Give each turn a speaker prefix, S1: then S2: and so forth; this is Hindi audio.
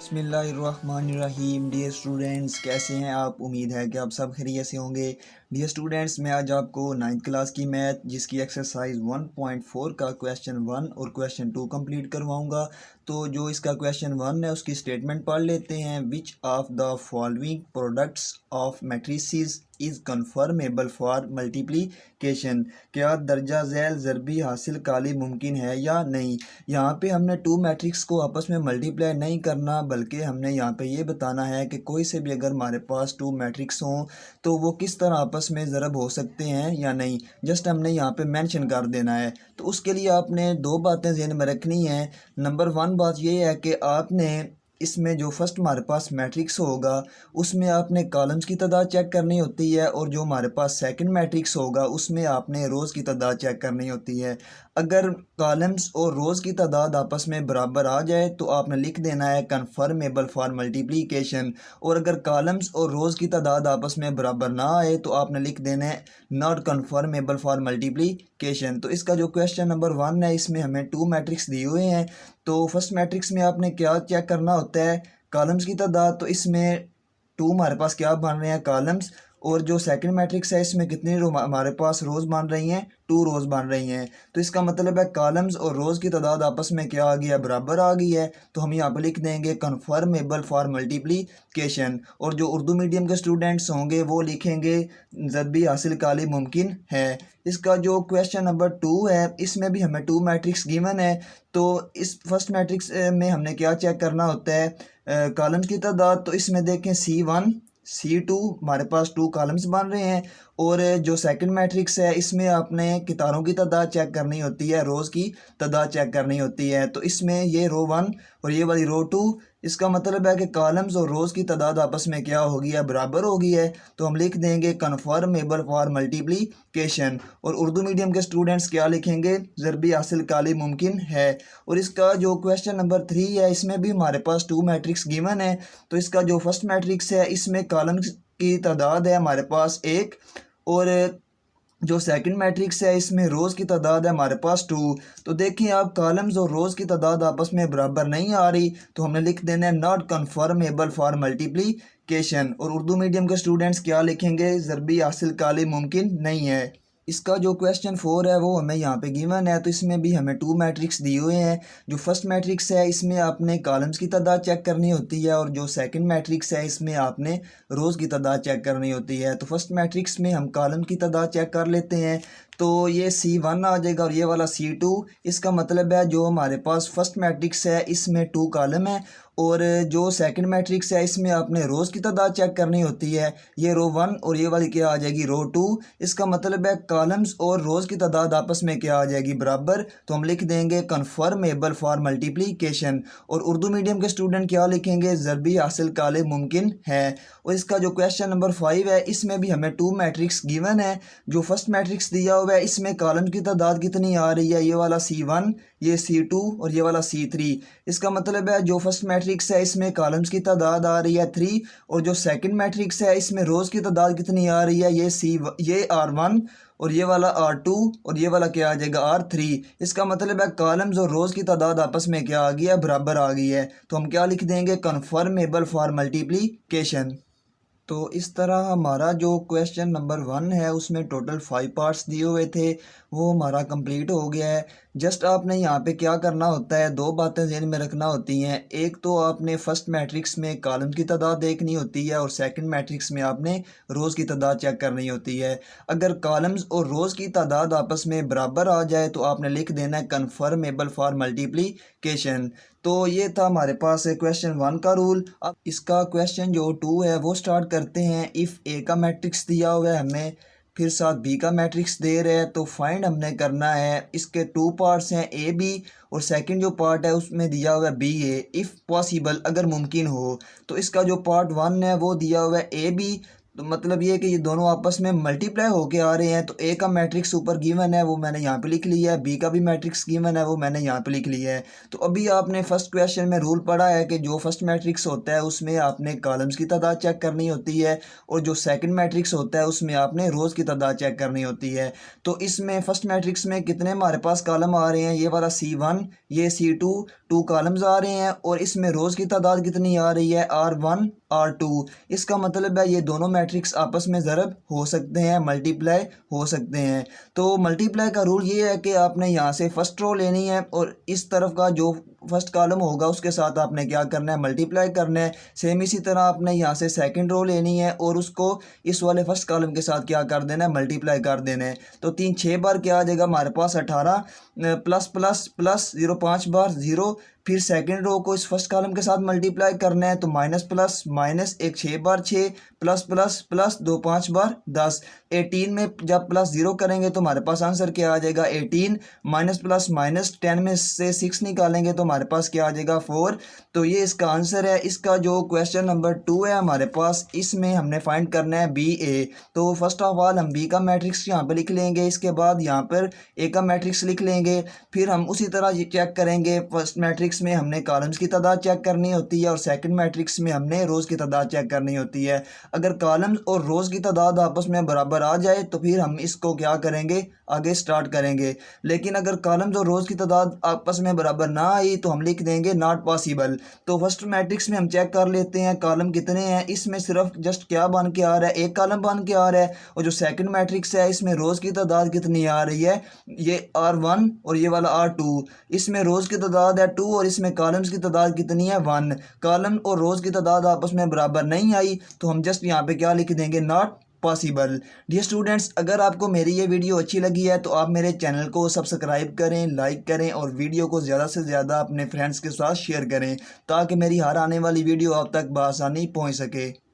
S1: बिस्मिल्लाहिर्रहमानिर्रहीम। डियर स्टूडेंट्स, कैसे हैं आप? उम्मीद है कि आप सब खैरियत से होंगे। डियर स्टूडेंट्स, मैं आज आपको 9th क्लास की मैथ जिसकी एक्सरसाइज 1.4 का क्वेश्चन 1 और क्वेश्चन 2 कंप्लीट करवाऊंगा। तो जो इसका क्वेश्चन 1 है उसकी स्टेटमेंट पढ़ लेते हैं। Which of the following products of matrices is conformable for multiplication. क्या दर्जा झैल ज़रबी हासिल काली मुमकिन है या नहीं। यहाँ पे हमने टू मैट्रिक्स को आपस में मल्टीप्लाई नहीं करना, बल्कि हमने यहाँ पे ये बताना है कि कोई से भी अगर हमारे पास टू मैट्रिक्स हों तो वो किस तरह आपस में ज़रब हो सकते हैं या नहीं। जस्ट हमने यहाँ पे मेंशन कर देना है। तो उसके लिए आपने दो बातें ज़हन में रखनी है। नंबर 1 बात ये है कि आपने इसमें जो फर्स्ट हमारे पास मैट्रिक्स होगा उसमें आपने कॉलम्स की तादाद चेक करनी होती है, और जो हमारे पास सेकंड मैट्रिक्स होगा उसमें आपने रोज़ की तादाद चेक करनी होती है। अगर कॉलम्स और रोज़ की तादाद आपस में बराबर आ जाए तो आपने लिख देना है कन्फर्मेबल फॉर मल्टीप्लिकेशन, और अगर कॉलम्स और रोज़ की तादाद आपस में बराबर ना आए तो आपने लिख देना है नॉट कन्फर्मेबल फॉर मल्टीप्लिकेशन। तो इसका जो क्वेश्चन नंबर 1 है इसमें हमें टू मैट्रिक्स दिए हुए हैं। तो फर्स्ट मैट्रिक्स में आपने क्या चेक करना होता है, कॉलम्स की तादाद। तो इसमें टू हमारे पास क्या बन रहे हैं, कॉलम्स। और जो सेकंड मैट्रिक्स है इसमें कितनी रो हमारे पास रोज़ बन रही हैं, टू रोज़ बन रही हैं। तो इसका मतलब है कॉलम्स और रोज़ की तादाद आपस में क्या आ गई है, बराबर आ गई है। तो हम यहाँ पे लिख देंगे कन्फर्मेबल फॉर मल्टीप्लिकेशन। और जो उर्दू मीडियम के स्टूडेंट्स होंगे वो लिखेंगे ज़रबी हासिल काली मुमकिन है। इसका जो क्वेश्चन नंबर 2 है इसमें भी हमें टू मैट्रिक्स गिवन है। तो इस फर्स्ट मैट्रिक्स में हमने क्या चेक करना होता है, कॉलम्स की तादाद। तो इसमें देखें C1 C2 हमारे पास टू कॉलम्स बन रहे हैं। और जो सेकंड मैट्रिक्स है इसमें आपने कितारों की तादाद चेक करनी होती है, रोज़ की तादाद चेक करनी होती है। तो इसमें ये रो 1 और ये वाली रो 2, इसका मतलब है कि कॉलम्स और रोज़ की तादाद आपस में क्या होगी है, बराबर होगी है। तो हम लिख देंगे कन्फर्मेबल फॉर मल्टीप्लिकेशन। और उर्दू मीडियम के स्टूडेंट्स क्या लिखेंगे, ज़रबी हासिल काली मुमकिन है। और इसका जो क्वेश्चन नंबर 3 है इसमें भी हमारे पास टू मैट्रिक्स गिवन है। तो इसका जो फर्स्ट मैट्रिक्स है इसमें कॉलम्स की तादाद है हमारे पास 1, और जो सेकंड मैट्रिक्स है इसमें रोज़ की तादाद है हमारे पास 2। तो देखिए आप, कॉलम्स और रोज़ की तादाद आपस में बराबर नहीं आ रही, तो हमने लिख देना है नॉट कन्फर्मेबल फॉर मल्टीप्लिकेशन। और उर्दू मीडियम के स्टूडेंट्स क्या लिखेंगे, ज़रबी हासिल काली मुमकिन नहीं है। इसका जो क्वेश्चन 4 है वो हमें यहाँ पे गिवन है। तो इसमें भी हमें टू मैट्रिक्स दिए हुए हैं। जो फर्स्ट मैट्रिक्स है इसमें आपने कॉलम्स की तादाद चेक करनी होती है, और जो सेकंड मैट्रिक्स है इसमें आपने रोज़ की तादाद चेक करनी होती है। तो फर्स्ट मैट्रिक्स में हम कॉलम की तादाद चेक कर लेते हैं। तो ये C1 आ जाएगा और ये वाला C2। इसका मतलब है जो हमारे पास फर्स्ट मैट्रिक्स है इसमें टू कॉलम है, और जो सेकंड मैट्रिक्स है इसमें आपने रोज़ की तादाद चेक करनी होती है। ये रो 1 और ये वाली क्या आ जाएगी, रो 2। इसका मतलब है कॉलम्स और रोज़ की तादाद आपस में क्या आ जाएगी, बराबर। तो हम लिख देंगे कन्फर्मेबल फॉर मल्टीप्लिकेशन। और उर्दू मीडियम के स्टूडेंट क्या लिखेंगे, ज़रबी हासिल काले मुमकिन है। और इसका जो क्वेश्चन नंबर 5 है इसमें भी हमें टू मैट्रिक्स गिवन है। जो फर्स्ट मैट्रिक्स दिया हुआ है इसमें कॉलम की तादाद कितनी आ रही है, ये वाला C1, ये C2 और ये वाला C3। इसका मतलब है जो फर्स्ट मैट्रिक्स है इसमें कॉलम्स की तादाद आ रही है 3, और जो सेकंड मैट्रिक्स है इसमें रोज़ की तादाद कितनी आ रही है, ये R1 और ये वाला R2 और ये वाला क्या आ जाएगा, R3। इसका मतलब है कॉलम्स और रोज़ की तादाद आपस में क्या आ गई है, बराबर आ गई है। तो हम क्या लिख देंगे, कन्फर्मेबल फॉर मल्टीप्लिकेशन। तो इस तरह हमारा जो क्वेश्चन नंबर 1 है उसमें टोटल 5 पार्ट्स दिए हुए थे, वो हमारा कंप्लीट हो गया है। जस्ट आपने यहाँ पे क्या करना होता है, दो बातें ज़हन में रखना होती हैं। एक तो आपने फर्स्ट मैट्रिक्स में कॉलम की तादाद देखनी होती है, और सेकंड मैट्रिक्स में आपने रोज़ की तादाद चेक करनी होती है। अगर कॉलम्स और रोज़ की तादाद आपस में बराबर आ जाए तो आपने लिख देना है कन्फर्मेबल फॉर मल्टीप्लिकेशन। तो ये था हमारे पास क्वेश्चन 1 का रूल। अब इसका क्वेश्चन जो 2 है वो स्टार्ट करते हैं। इफ़ ए का मैट्रिक्स दिया हुआ है हमें, फिर साथ बी का मैट्रिक्स दे रहे हैं, तो फाइंड हमने करना है। इसके टू पार्ट्स हैं, ए बी, और सेकंड जो पार्ट है उसमें दिया हुआ है बी ए, इफ़ पॉसिबल अगर मुमकिन हो। तो इसका जो पार्ट 1 है वो दिया हुआ है ए बी। तो मतलब ये है कि ये दोनों आपस में मल्टीप्लाई होके आ रहे हैं। तो ए का मैट्रिक्स ऊपर गिवन है वो मैंने यहाँ पे लिख लिया है, बी का भी मैट्रिक्स गिवन है वो मैंने यहाँ पे लिख लिया है। तो अभी आपने फर्स्ट क्वेश्चन में रूल पढ़ा है कि जो फर्स्ट मैट्रिक्स होता है उसमें आपने कॉलम्स की तादाद चेक करनी होती है, और जो सेकंड मैट्रिक्स होता है उसमें आपने रोज़ की तादाद चेक करनी होती है। तो इसमें फर्स्ट मैट्रिक्स में कितने हमारे पास कॉलम आ रहे हैं, ये वाला C1, ये C2, 2 कॉलम्स आ रहे हैं, और इसमें रोज़ की तादाद कितनी आ रही है, R1 R2। इसका मतलब है ये दोनों मैट्रिक्स आपस में ज़रब हो सकते हैं, मल्टीप्लाई हो सकते हैं। तो मल्टीप्लाई का रूल ये है कि आपने यहाँ से फर्स्ट रो लेनी है और इस तरफ का जो फर्स्ट कॉलम होगा उसके साथ आपने क्या करना है, मल्टीप्लाई करना है। सेम इसी तरह आपने यहाँ से सेकंड रो लेनी है और उसको इस वाले फर्स्ट कॉलम के साथ क्या कर देना है, मल्टीप्लाई कर देना है। तो 3 6 बार क्या आ जाएगा हमारे पास 18 प्लस प्लस प्लस 0 5 बार 0। फिर सेकंड रो को इस फर्स्ट कॉलम के साथ मल्टीप्लाई करना है, तो माइनस प्लस माइनस 1 6 बार 6 प्लस प्लस प्लस 2 5 बार 10। 18 में जब प्लस 0 करेंगे तो हमारे पास आंसर क्या आ जाएगा, 18 माइनस प्लस माइनस 10 में से 6 निकालेंगे तो हमारे पास क्या आ जाएगा, 4। तो ये इसका आंसर है। इसका जो क्वेश्चन नंबर 2 है हमारे पास, इसमें हमने फाइंड करना है बी ए। तो फर्स्ट ऑफ ऑल हम बी का मैट्रिक्स यहाँ पे लिख लेंगे, इसके बाद यहाँ पर ए का मैट्रिक्स लिख लेंगे। फिर हम उसी तरह ये चेक करेंगे, फर्स्ट मैट्रिक्स में हमने कॉलम्स की तादाद चेक करनी होती है और सेकंड मैट्रिक्स में हमने रोज़ की तादाद चेक करनी होती है। अगर कॉलम्स और रोज़ की तादाद आपस में बराबर आ जाए तो फिर हम इसको क्या करेंगे, आगे स्टार्ट करेंगे। लेकिन अगर कॉलम्स और रोज़ की तादाद आपस में बराबर ना आई तो हम लिख देंगे नॉट पॉसिबल। तो फर्स्ट मैट्रिक्स में हम चेक कर लेते हैं कॉलम कितने हैं। इसमें सिर्फ जस्ट क्या बन के आ रहा है, एक कॉलम बन के आ रहा है। और जो सेकंड मैट्रिक्स है इसमें रोज़ की तादाद कितनी आ रही है, ये R1 और ये वाला R2। इसमें रोज़ की तादाद है 2 और इसमें कॉलम्स की तादाद कितनी है, 1। कॉलम और रोज़ की तादाद आपस में बराबर नहीं आई तो हम जस्ट यहाँ पे क्या लिख देंगे, नॉट पॉसिबल। डियर स्टूडेंट्स, अगर आपको मेरी ये वीडियो अच्छी लगी है तो आप मेरे चैनल को सब्सक्राइब करें, लाइक करें और वीडियो को ज़्यादा से ज़्यादा अपने फ्रेंड्स के साथ शेयर करें ताकि मेरी हर आने वाली वीडियो आप तक बआसानी पहुंच सके।